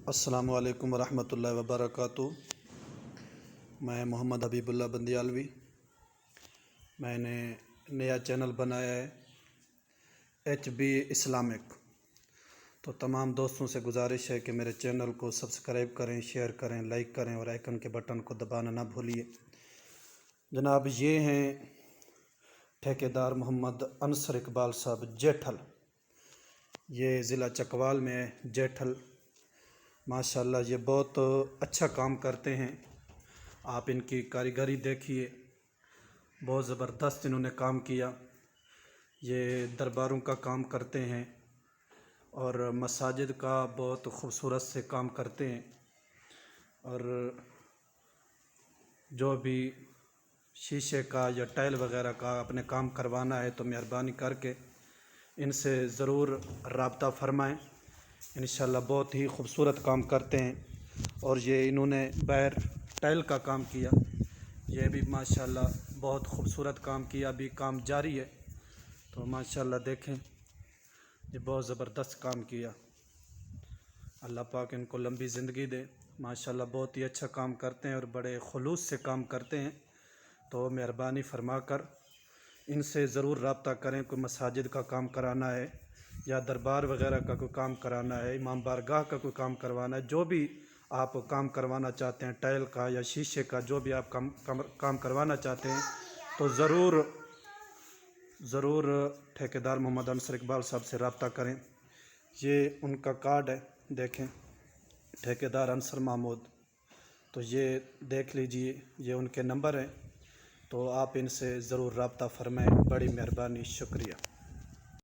السلام علیکم ورحمۃ اللہ وبرکاتہ۔ میں محمد حبیب اللہ بندیالوی، میں نے نیا چینل بنایا ہے HB اسلامک، تو تمام دوستوں سے گزارش ہے کہ میرے چینل کو سبسکرائب کریں، شیئر کریں، لائک کریں اور آئیکن کے بٹن کو دبانا نہ بھولیے۔ جناب، یہ ہیں ٹھیکیدار محمد انصر اقبال صاحب جیٹھل، یہ ضلع چکوال میں ہے جیٹھل۔ ماشاءاللہ یہ بہت اچھا کام کرتے ہیں، آپ ان کی کاریگری دیکھیے، بہت زبردست انہوں نے کام کیا۔ یہ درباروں کا کام کرتے ہیں اور مساجد کا بہت خوبصورت سے کام کرتے ہیں، اور جو بھی شیشے کا یا ٹائل وغیرہ کا اپنے کام کروانا ہے تو مہربانی کر کے ان سے ضرور رابطہ فرمائیں، انشاءاللہ بہت ہی خوبصورت کام کرتے ہیں۔ اور یہ انہوں نے باہر ٹائل کا کام کیا، یہ بھی ماشاءاللہ بہت خوبصورت کام کیا، ابھی کام جاری ہے، تو ماشاءاللہ دیکھیں یہ بہت زبردست کام کیا۔ اللہ پاک ان کو لمبی زندگی دے، ماشاءاللہ بہت ہی اچھا کام کرتے ہیں اور بڑے خلوص سے کام کرتے ہیں، تو مہربانی فرما کر ان سے ضرور رابطہ کریں۔ کوئی مساجد کا کام کرانا ہے یا دربار وغیرہ کا کوئی کام کرانا ہے، امام بارگاہ کا کوئی کام کروانا ہے، جو بھی آپ کام کروانا چاہتے ہیں، ٹائل کا یا شیشے کا، جو بھی آپ کام کروانا چاہتے ہیں تو ضرور ٹھیکیدار محمد انصر اقبال صاحب سے رابطہ کریں۔ یہ ان کا کارڈ ہے، دیکھیں، ٹھیکیدار انصر محمود، تو یہ دیکھ لیجئے، یہ ان کے نمبر ہیں، تو آپ ان سے ضرور رابطہ فرمائیں۔ بڑی مہربانی، شکریہ۔